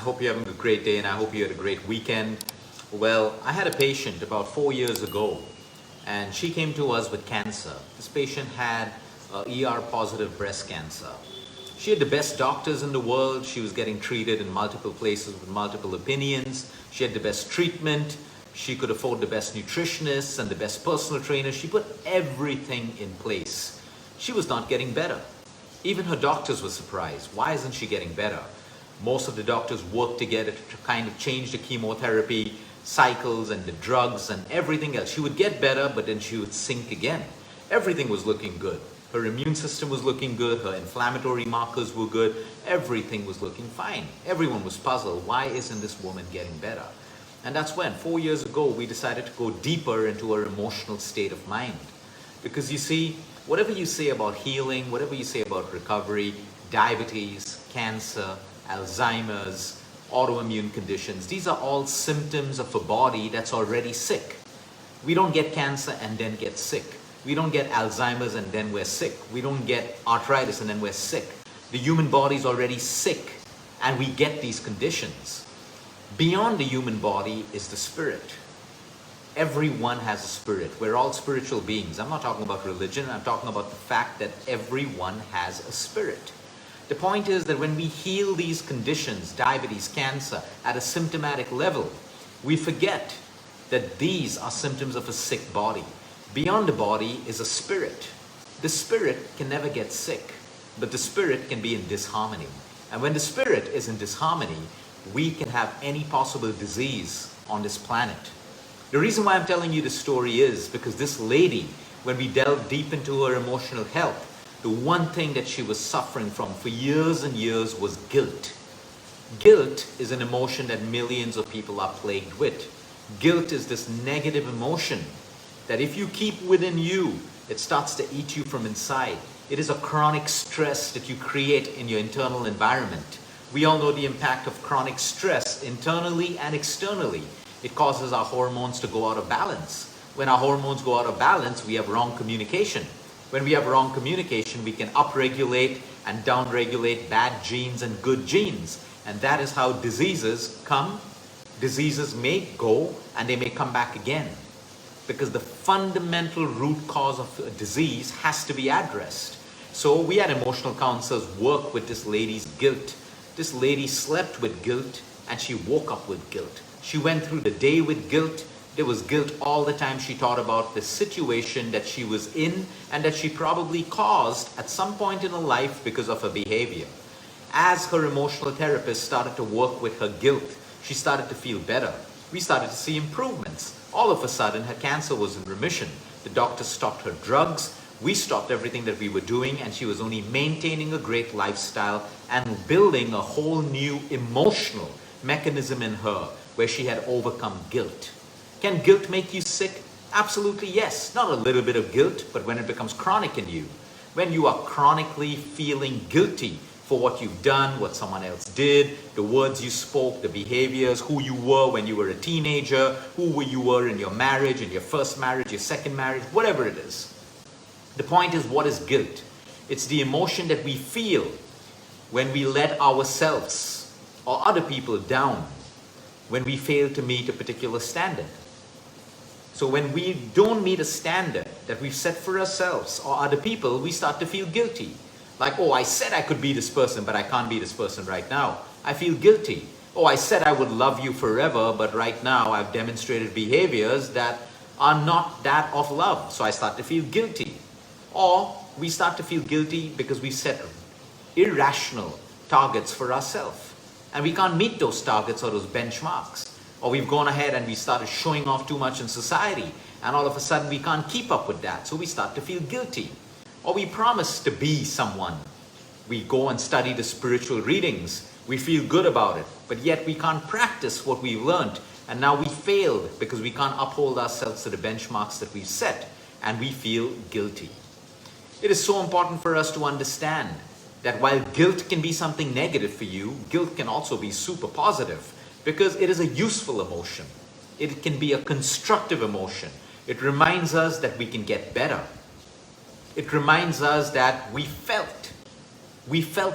hope you're having a great day and I hope you had a great weekend. Well, I had a patient about 4 years ago and she came to us with cancer. This patient had ER positive breast cancer. She had the best doctors in the world. She was getting treated in multiple places with multiple opinions. She had the best treatment. She could afford the best nutritionists and the best personal trainers. She put everything in place. She was not getting better. Even her doctors were surprised. Why isn't she getting better? Most of the doctors worked together to kind of change the chemotherapy cycles and the drugs and everything else. She would get better, but then she would sink again. Everything was looking good. Her immune system was looking good. Her inflammatory markers were good. Everything was looking fine. Everyone was puzzled. Why isn't this woman getting better? And that's when, 4 years ago, we decided to go deeper into her emotional state of mind. Because you see, whatever you say about healing, whatever you say about recovery, diabetes, cancer, Alzheimer's, autoimmune conditions, these are all symptoms of a body that's already sick. We don't get cancer and then get sick. We don't get Alzheimer's and then we're sick. We don't get arthritis and then we're sick. The human body is already sick and we get these conditions. Beyond the human body is the spirit. Everyone has a spirit. We're all spiritual beings. I'm not talking about religion. I'm talking about the fact that everyone has a spirit. The point is that when we heal these conditions, diabetes, cancer, at a symptomatic level, we forget that these are symptoms of a sick body. Beyond the body is a spirit. The spirit can never get sick, but the spirit can be in disharmony. And when the spirit is in disharmony, we can have any possible disease on this planet. The reason why I'm telling you this story is because this lady, when we delved deep into her emotional health, the one thing that she was suffering from for years and years was guilt. Guilt is an emotion that millions of people are plagued with. Guilt is this negative emotion that if you keep within you, it starts to eat you from inside. It is a chronic stress that you create in your internal environment. We all know the impact of chronic stress internally and externally. It causes our hormones to go out of balance. When our hormones go out of balance, we have wrong communication. When we have wrong communication, we can upregulate and downregulate bad genes and good genes. And that is how diseases come. Diseases may go and they may come back again. Because the fundamental root cause of a disease has to be addressed. So we had emotional counselors work with this lady's guilt. This lady slept with guilt and she woke up with guilt. She went through the day with guilt. There was guilt all the time she thought about the situation that she was in and that she probably caused at some point in her life because of her behavior. As her emotional therapist started to work with her guilt, she started to feel better. We started to see improvements. All of a sudden, her cancer was in remission. The doctor stopped her drugs. We stopped everything that we were doing, and she was only maintaining a great lifestyle and building a whole new emotional mechanism in her where she had overcome guilt. Can guilt make you sick? Absolutely yes. Not a little bit of guilt, but when it becomes chronic in you. When you are chronically feeling guilty for what you've done, what someone else did, the words you spoke, the behaviors, who you were when you were a teenager, you were in your marriage, in your first marriage, your second marriage, whatever it is. The point is, what is guilt? It's the emotion that we feel when we let ourselves or other people down, when we fail to meet a particular standard. So when we don't meet a standard that we've set for ourselves or other people, we start to feel guilty. Like, oh, I said I could be this person, but I can't be this person right now. I feel guilty. Oh, I said I would love you forever, but right now I've demonstrated behaviors that are not that of love. So I start to feel guilty. Or we start to feel guilty because we set irrational targets for ourselves. And we can't meet those targets or those benchmarks. Or we've gone ahead and we started showing off too much in society. And all of a sudden we can't keep up with that. So we start to feel guilty. Or we promise to be someone. We go and study the spiritual readings. We feel good about it. But yet we can't practice what we've learned. And now we failed because we can't uphold ourselves to the benchmarks that we've set. And we feel guilty. It is so important for us to understand that while guilt can be something negative for you, guilt can also be super positive because it is a useful emotion. It can be a constructive emotion. It reminds us that we can get better. It reminds us that we felt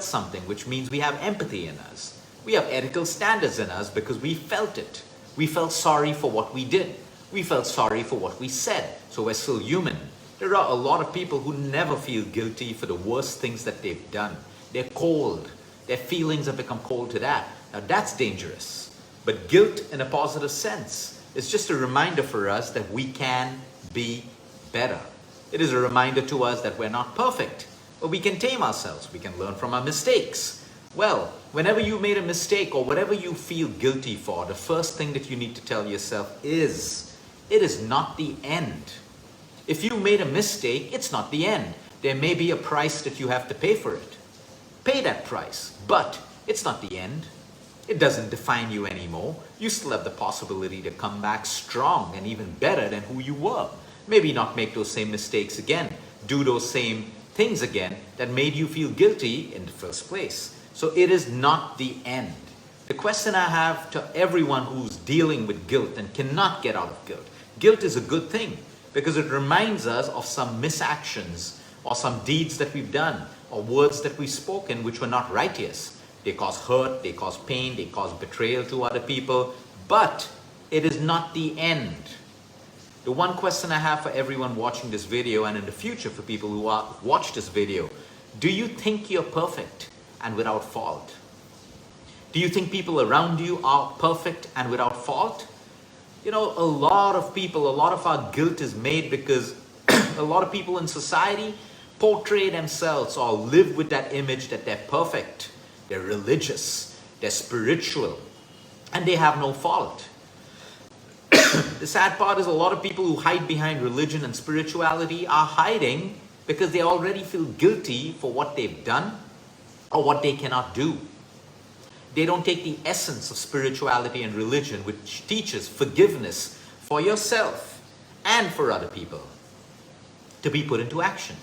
something, which means we have empathy in us. We have ethical standards in us because we felt it. We felt sorry for what we did. We felt sorry for what we said. So we're still human. There are a lot of people who never feel guilty for the worst things that they've done. They're cold. Their feelings have become cold to that. Now that's dangerous. But guilt in a positive sense is just a reminder for us that we can be better. It is a reminder to us that we're not perfect, but we can tame ourselves. We can learn from our mistakes. Well, whenever you made a mistake or whatever you feel guilty for, the first thing that you need to tell yourself is, it is not the end. If you made a mistake, it's not the end. There may be a price that you have to pay for it. Pay that price, but it's not the end. It doesn't define you anymore. You still have the possibility to come back strong and even better than who you were. Maybe not make those same mistakes again, do those same things again that made you feel guilty in the first place. So it is not the end. The question I have to everyone who's dealing with guilt and cannot get out of guilt. Guilt is a good thing because it reminds us of some misactions or some deeds that we've done or words that we've spoken which were not righteous. They cause hurt, they cause pain, they cause betrayal to other people, but it is not the end. The one question I have for everyone watching this video and in the future for people who watch this video, do you think you're perfect and without fault? Do you think people around you are perfect and without fault? You know, a lot of people, a lot of our guilt is made because a lot of people in society portray themselves or live with that image that they're perfect, they're religious, they're spiritual, and they have no fault. The sad part is a lot of people who hide behind religion and spirituality are hiding because they already feel guilty for what they've done or what they cannot do. They don't take the essence of spirituality and religion, which teaches forgiveness for yourself and for other people, to be put into action.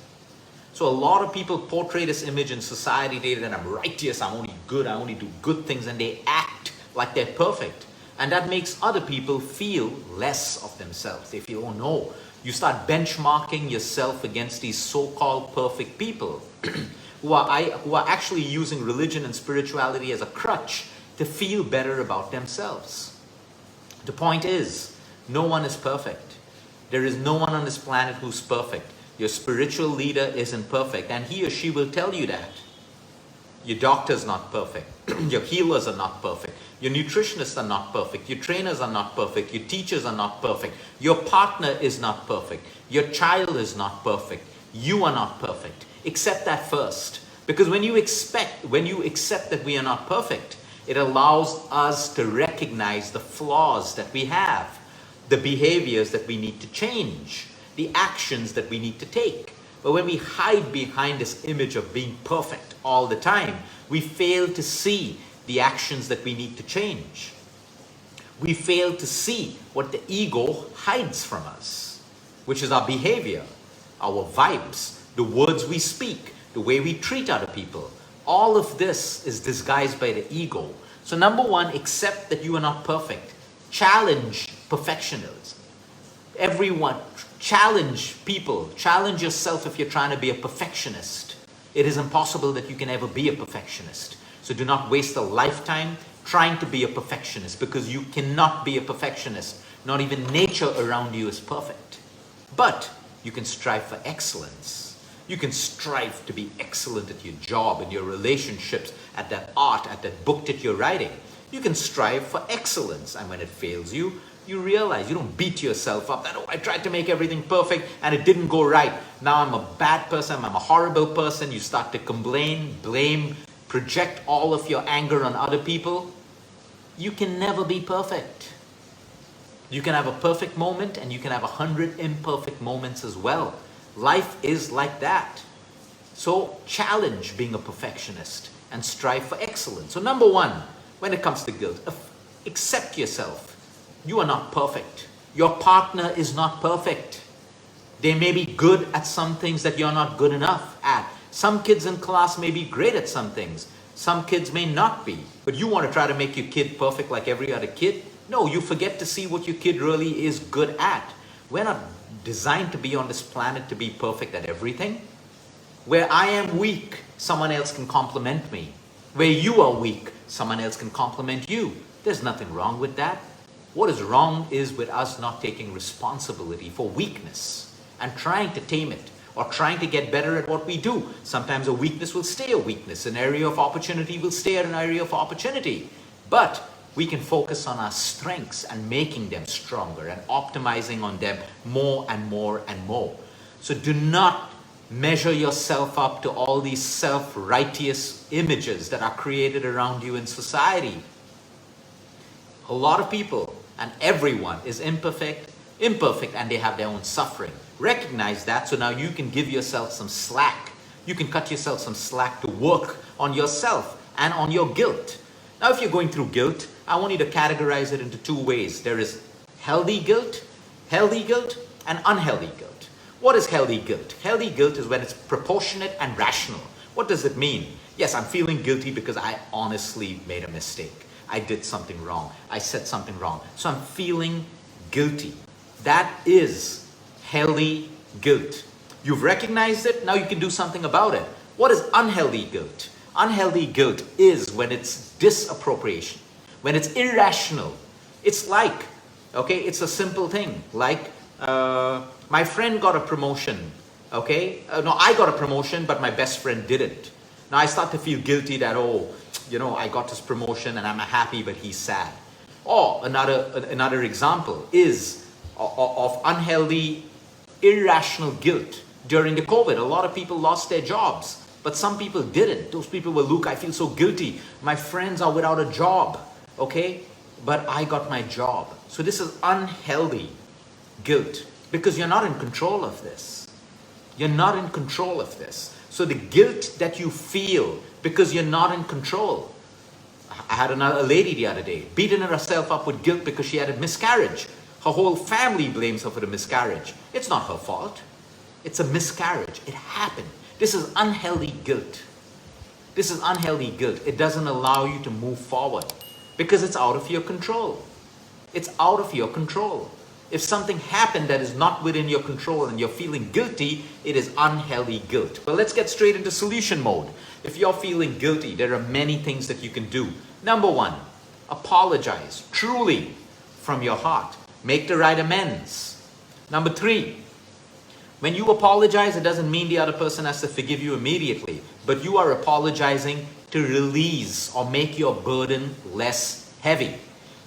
So a lot of people portray this image in society that I'm righteous, I'm only good, I only do good things, and they act like they're perfect. And that makes other people feel less of themselves. They feel, oh no, you start benchmarking yourself against these so-called perfect people who are actually using religion and spirituality as a crutch to feel better about themselves. The point is, no one is perfect. There is no one on this planet who's perfect. Your spiritual leader isn't perfect, and he or she will tell you that. Your doctor's not perfect. Your healers are not perfect. Your nutritionists are not perfect. Your trainers are not perfect. Your teachers are not perfect. Your partner is not perfect. Your child is not perfect. You are not perfect. Accept that first. Because when you accept that we are not perfect, it allows us to recognize the flaws that we have, the behaviors that we need to change, the actions that we need to take. But when we hide behind this image of being perfect all the time, we fail to see the actions that we need to change. We fail to see what the ego hides from us, which is our behavior, our vibes, the words we speak, the way we treat other people. All of this is disguised by the ego. So number one, accept that you are not perfect. Challenge perfectionism. Everyone, challenge people. Challenge yourself if you're trying to be a perfectionist. It is impossible that you can ever be a perfectionist. So do not waste a lifetime trying to be a perfectionist, because you cannot be a perfectionist. Not even nature around you is perfect. But you can strive for excellence. You can strive to be excellent at your job, in your relationships, at that art, at that book that you're writing. You can strive for excellence, and when it fails you, you realize you don't beat yourself up that, oh, I tried to make everything perfect and it didn't go right. Now I'm a bad person, I'm a horrible person. You start to complain, blame, project all of your anger on other people. You can never be perfect. You can have a perfect moment and you can have 100 imperfect moments as well. Life is like that. So challenge being a perfectionist and strive for excellence. So number one, when it comes to guilt, accept yourself. You are not perfect. Your partner is not perfect. They may be good at some things that you're not good enough at. Some kids in class may be great at some things. Some kids may not be. But you want to try to make your kid perfect like every other kid? No, you forget to see what your kid really is good at. We're not designed to be on this planet to be perfect at everything. Where I am weak, someone else can compliment me. Where you are weak, someone else can compliment you. There's nothing wrong with that. What is wrong is with us not taking responsibility for weakness and trying to tame it or trying to get better at what we do. Sometimes a weakness will stay a weakness. An area of opportunity will stay an area of opportunity. But we can focus on our strengths and making them stronger and optimizing on them more and more and more. So do not measure yourself up to all these self-righteous images that are created around you in society. A lot of people and everyone is imperfect, and they have their own suffering. Recognize that, so now you can give yourself some slack. You can cut yourself some slack to work on yourself and on your guilt. Now, if you're going through guilt, I want you to categorize it into two ways. There is healthy guilt, and unhealthy guilt. What is healthy guilt? Healthy guilt is when it's proportionate and rational. What does it mean? Yes, I'm feeling guilty because I honestly made a mistake. I did something wrong. I said something wrong. So I'm feeling guilty. That is healthy guilt. You've recognized it, now you can do something about it. What is unhealthy guilt? Unhealthy guilt is when it's disappropriation, when it's irrational. It's like, okay, it's a simple thing. Like, my friend got a promotion, okay? No, I got a promotion, but my best friend didn't. Now I start to feel guilty that, oh, you know, I got this promotion and I'm happy, but he's sad. Or another example is of unhealthy, irrational guilt. During the COVID, a lot of people lost their jobs, but some people didn't. Those people were, Luke, I feel so guilty. My friends are without a job, okay? But I got my job. So this is unhealthy guilt because you're not in control of this. You're not in control of this. So the guilt that you feel because you're not in control. I had a lady the other day beating herself up with guilt because she had a miscarriage. Her whole family blames her for the miscarriage. It's not her fault. It's a miscarriage. It happened. This is unhealthy guilt. This is unhealthy guilt. It doesn't allow you to move forward because it's out of your control. It's out of your control. If something happened that is not within your control and you're feeling guilty, it is unhealthy guilt. Well, let's get straight into solution mode. If you're feeling guilty, there are many things that you can do. Number one, apologize truly from your heart. Make the right amends. Number three, when you apologize, it doesn't mean the other person has to forgive you immediately, but you are apologizing to release or make your burden less heavy.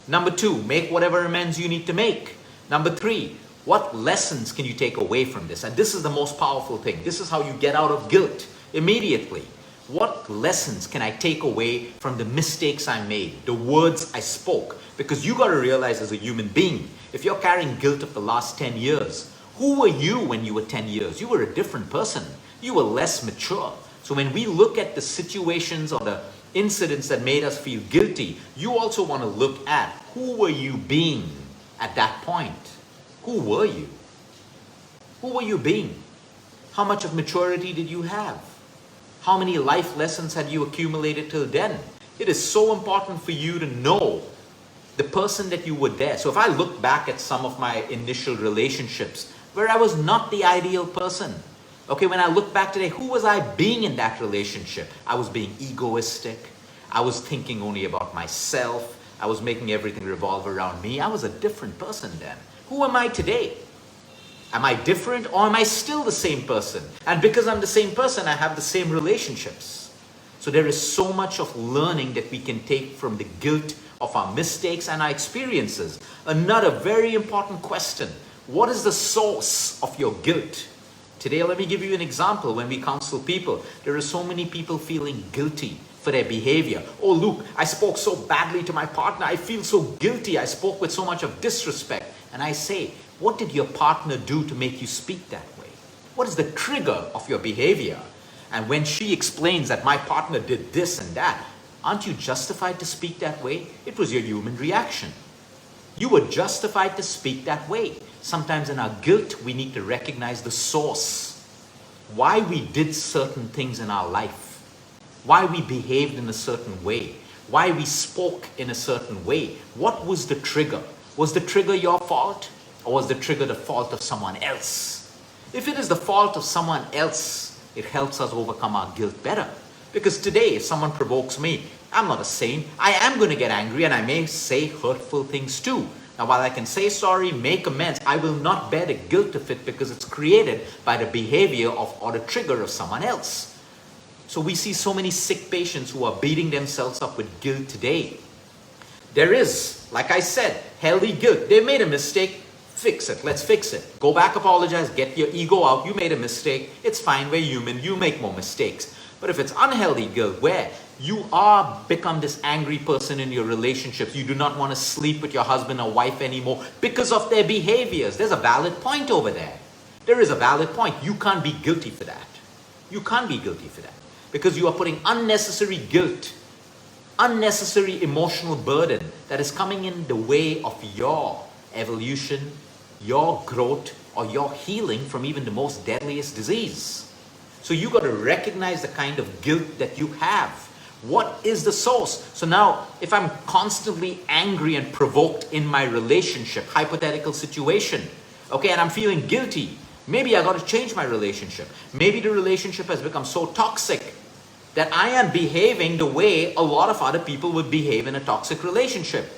Number two, make whatever amends you need to make. Number three, what lessons can you take away from this? And this is the most powerful thing. This is how you get out of guilt immediately. What lessons can I take away from the mistakes I made, the words I spoke? Because you got to realize as a human being, if you're carrying guilt of the last 10 years, who were you when you were 10 years? You were a different person. You were less mature. So when we look at the situations or the incidents that made us feel guilty, you also want to look at who were you being at that point. Who were you? Who were you being? How much of maturity did you have? How many life lessons had you accumulated till then? It is so important for you to know the person that you were there. So if I look back at some of my initial relationships where I was not the ideal person, okay, when I look back today, who was I being in that relationship? I was being egoistic. I was thinking only about myself. I was making everything revolve around me. I was a different person then. Who am I today? Am I different or am I still the same person? And because I'm the same person, I have the same relationships. So there is so much of learning that we can take from the guilt of our mistakes and our experiences. Another very important question. What is the source of your guilt? Today, let me give you an example. When we counsel people, there are so many people feeling guilty for their behavior. Oh, Luke, I spoke so badly to my partner. I feel so guilty. I spoke with so much of disrespect. And I say, what did your partner do to make you speak that way? What is the trigger of your behavior? And when she explains that my partner did this and that, aren't you justified to speak that way? It was your human reaction. You were justified to speak that way. Sometimes in our guilt, we need to recognize the source. Why we did certain things in our life. Why we behaved in a certain way. Why we spoke in a certain way. What was the trigger? Was the trigger your fault? Or was the trigger the fault of someone else? If it is the fault of someone else, it helps us overcome our guilt better. Because today, if someone provokes me, I'm not a saint. I am going to get angry and I may say hurtful things too. Now, while I can say sorry, make amends, I will not bear the guilt of it because it's created by the behavior of or the trigger of someone else. So we see so many sick patients who are beating themselves up with guilt today. There is, like I said, healthy guilt. They made a mistake, fix it. Let's fix it. Go back, apologize, get your ego out. You made a mistake. It's fine. We're human. You make more mistakes. But if it's unhealthy guilt, where you are become this angry person in your relationships, you do not want to sleep with your husband or wife anymore because of their behaviors. There's a valid point over there. There is a valid point. You can't be guilty for that. You can't be guilty for that because you are putting unnecessary guilt, unnecessary emotional burden that is coming in the way of your evolution, your growth, or your healing from even the most deadliest disease. So you got to recognize the kind of guilt that you have. What is the source? So now, if I'm constantly angry and provoked in my relationship, hypothetical situation, okay, and I'm feeling guilty, maybe I got to change my relationship. Maybe the relationship has become so toxic that I am behaving the way a lot of other people would behave in a toxic relationship.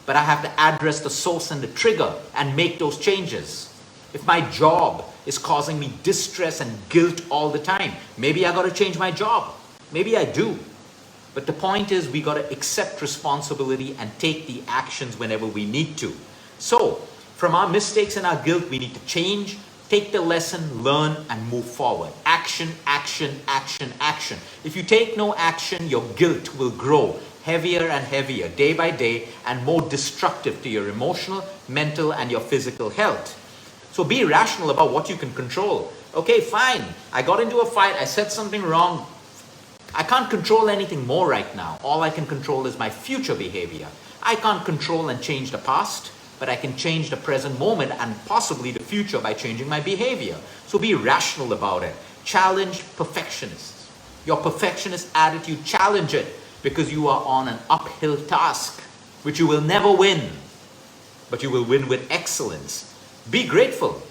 But I have to address the source and the trigger and make those changes. If my job is causing me distress and guilt all the time, maybe I got to change my job. Maybe I do. But the point is, we got to accept responsibility and take the actions whenever we need to. So, from our mistakes and our guilt, we need to change, take the lesson, learn, and move forward. Action, action, action, action. If you take no action, your guilt will grow heavier and heavier day by day and more destructive to your emotional, mental, and your physical health. So be rational about what you can control. Okay, fine. I got into a fight. I said something wrong. I can't control anything more right now. All I can control is my future behavior. I can't control and change the past, but I can change the present moment and possibly the future by changing my behavior. So be rational about it. Challenge perfectionists. Your perfectionist attitude, challenge it because you are on an uphill task, which you will never win, but you will win with excellence. Be grateful.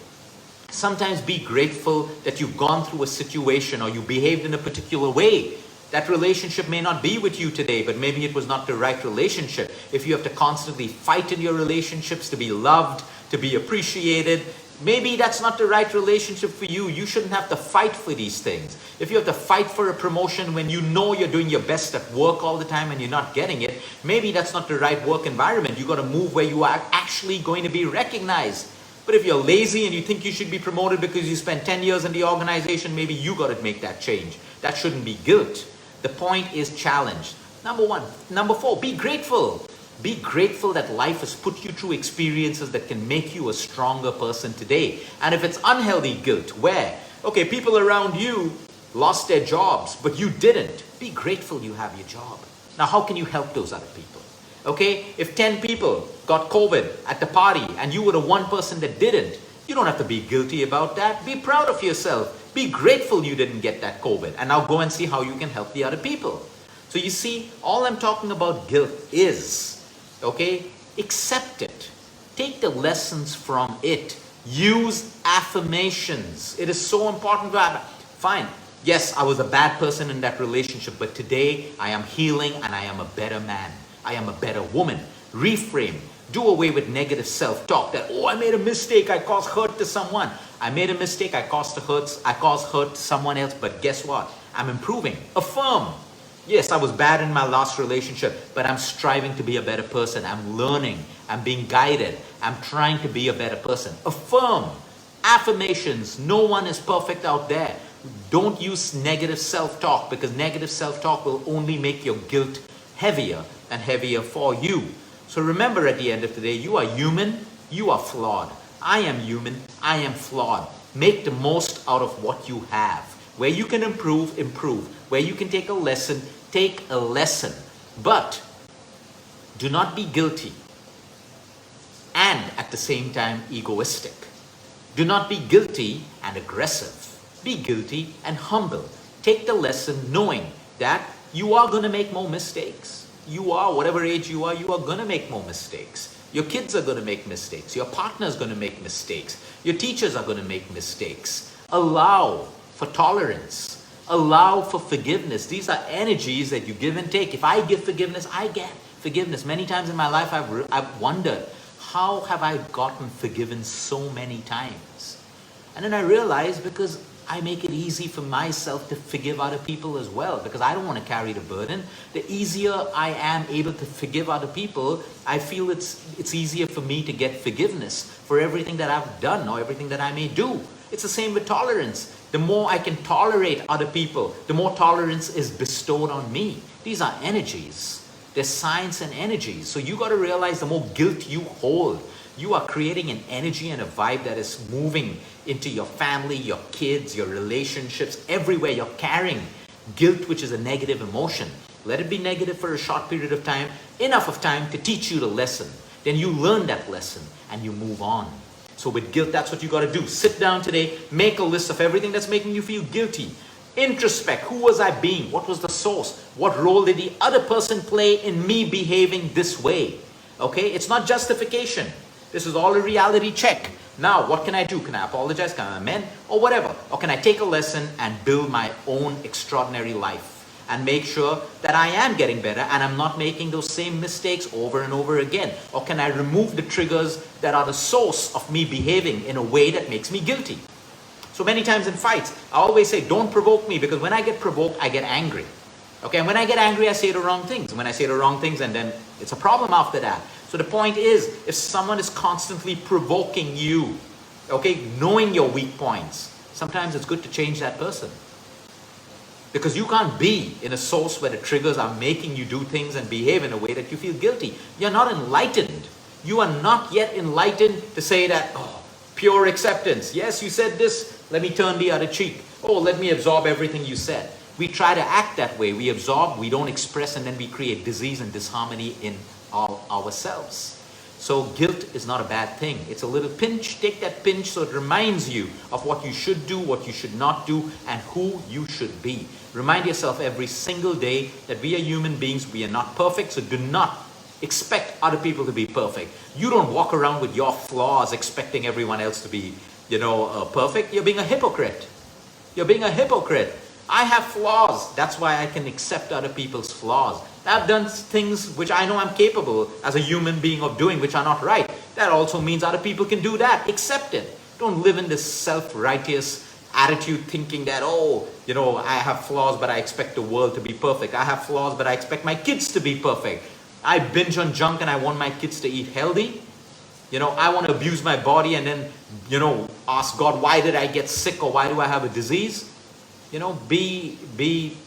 Sometimes be grateful that you've gone through a situation or you behaved in a particular way. That relationship may not be with you today, but maybe it was not the right relationship. If you have to constantly fight in your relationships to be loved, to be appreciated, maybe that's not the right relationship for you. You shouldn't have to fight for these things. If you have to fight for a promotion when you know you're doing your best at work all the time and you're not getting it, maybe that's not the right work environment. You got to move where you are actually going to be recognized. But if you're lazy and you think you should be promoted because you spent 10 years in the organization, maybe you got to make that change. That shouldn't be guilt. The point is challenge. Number one. Number four, be grateful. Be grateful that life has put you through experiences that can make you a stronger person today. And if it's unhealthy guilt, where, okay, people around you lost their jobs, but you didn't, be grateful you have your job. Now, how can you help those other people? Okay, if 10 people got COVID at the party and you were the one person that didn't, you don't have to be guilty about that. Be proud of yourself. Be grateful you didn't get that COVID. And now go and see how you can help the other people. So you see, all I'm talking about guilt is, okay, accept it. Take the lessons from it. Use affirmations. It is so important to have. Fine. Yes, I was a bad person in that relationship, but today I am healing and I am a better man. I am a better woman. Reframe. Do away with negative self-talk that, oh, I made a mistake, I caused hurt to someone. I made a mistake, I caused hurt to someone else, but guess what? I'm improving. Affirm. Yes, I was bad in my last relationship, but I'm striving to be a better person. I'm learning. I'm being guided. I'm trying to be a better person. Affirm. Affirmations. No one is perfect out there. Don't use negative self-talk because negative self-talk will only make your guilt heavier and heavier for you. So remember, at the end of the day, you are human, you are flawed. I am human, I am flawed. Make the most out of what you have. Where you can improve, improve. Where you can take a lesson, take a lesson. But do not be guilty and at the same time egoistic. Do not be guilty and aggressive. Be guilty and humble. Take the lesson knowing that you are going to make more mistakes. You are, whatever age you are going to make more mistakes. Your kids are going to make mistakes. Your partner is going to make mistakes. Your teachers are going to make mistakes. Allow for tolerance. Allow for forgiveness. These are energies that you give and take. If I give forgiveness, I get forgiveness. Many times in my life, I've wondered, how have I gotten forgiven so many times? And then I realized, because I make it easy for myself to forgive other people as well, because I don't want to carry the burden. The easier I am able to forgive other people, I feel it's easier for me to get forgiveness for everything that I've done or everything that I may do. It's the same with tolerance. The more I can tolerate other people, the more tolerance is bestowed on me. These are energies. They're science and energies. So you got to realize, the more guilt you hold, you are creating an energy and a vibe that is moving into your family, your kids, your relationships, everywhere. You're carrying guilt, which is a negative emotion. Let it be negative for a short period of time, enough of time to teach you the lesson. Then you learn that lesson and you move on. So with guilt, that's what you got to do. Sit down today, make a list of everything that's making you feel guilty. Introspect. Who was I being? What was the source? What role did the other person play in me behaving this way? Okay, it's not justification. This is all a reality check. Now, what can I do? Can I apologize? Can I amend? Or whatever. Or can I take a lesson and build my own extraordinary life and make sure that I am getting better and I'm not making those same mistakes over and over again? Or can I remove the triggers that are the source of me behaving in a way that makes me guilty? So many times in fights, I always say, don't provoke me, because when I get provoked, I get angry. Okay, and when I get angry, I say the wrong things. And when I say the wrong things, and then it's a problem after that. So the point is, if someone is constantly provoking you, okay, knowing your weak points, sometimes it's good to change that person. Because you can't be in a source where the triggers are making you do things and behave in a way that you feel guilty. You're not enlightened. You are not yet enlightened to say that, oh, pure acceptance. Yes, you said this, let me turn the other cheek. Oh, let me absorb everything you said. We try to act that way. We absorb, we don't express, and then we create disease and disharmony in ourselves. So guilt is not a bad thing. It's a little pinch. Take that pinch so it reminds you of what you should do, what you should not do, and who you should be. Remind yourself every single day that we are human beings. We are not perfect, so do not expect other people to be perfect. You don't walk around with your flaws expecting everyone else to be, perfect. You're being a hypocrite. You're being a hypocrite. I have flaws. That's why I can accept other people's flaws. I've done things which I know I'm capable as a human being of doing, which are not right. That also means other people can do that. Accept it. Don't live in this self-righteous attitude thinking that, I have flaws, but I expect the world to be perfect. I have flaws, but I expect my kids to be perfect. I binge on junk and I want my kids to eat healthy. I want to abuse my body and then, ask God, why did I get sick, or why do I have a disease? Be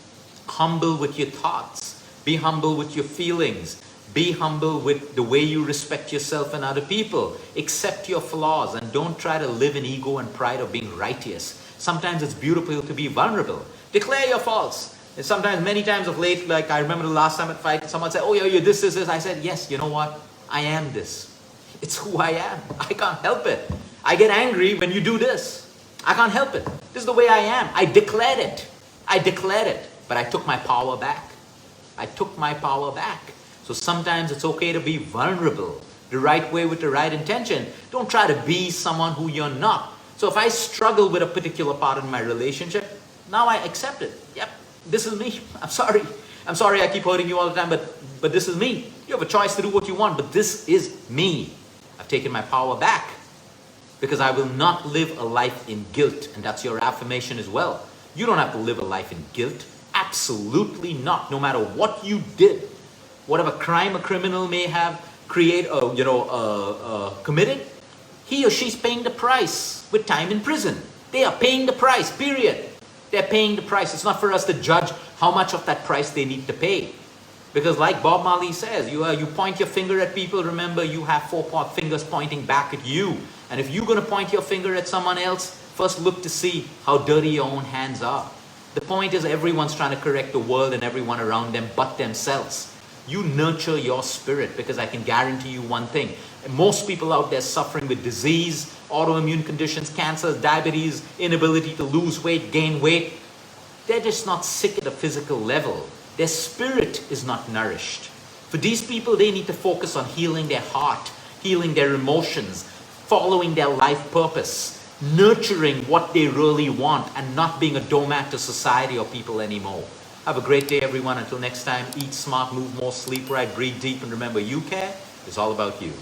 humble with your thoughts. Be humble with your feelings. Be humble with the way you respect yourself and other people. Accept your flaws and don't try to live in ego and pride of being righteous. Sometimes it's beautiful to be vulnerable. Declare your faults. And sometimes, many times of late, like I remember the last time at fight, someone said, oh, you're this. I said, yes, you know what? I am this. It's who I am. I can't help it. I get angry when you do this. I can't help it. This is the way I am. I declared it. But I took my power back. So sometimes it's okay to be vulnerable the right way with the right intention. Don't try to be someone who you're not. So if I struggle with a particular part in my relationship, now I accept it. Yep, this is me. I'm sorry I keep hurting you all the time, but this is me. You have a choice to do what you want, but this is me. I've taken my power back because I will not live a life in guilt. And that's your affirmation as well. You don't have to live a life in guilt. Absolutely not. No matter what you did, whatever crime a criminal may have committed, he or she's paying the price with time in prison. They are paying the price, period. They're paying the price. It's not for us to judge how much of that price they need to pay. Because like Bob Marley says, you point your finger at people, remember you have four fingers pointing back at you. And if you're going to point your finger at someone else, first look to see how dirty your own hands are. The point is, everyone's trying to correct the world and everyone around them but themselves. You nurture your spirit, because I can guarantee you one thing. Most people out there suffering with disease, autoimmune conditions, cancer, diabetes, inability to lose weight, gain weight, they're just not sick at a physical level. Their spirit is not nourished. For these people, they need to focus on healing their heart, healing their emotions, following their life purpose, nurturing what they really want and not being a doormat to society or people anymore. Have a great day, everyone. Until next time, eat smart, move more, sleep right, breathe deep, and remember, you care is all about you.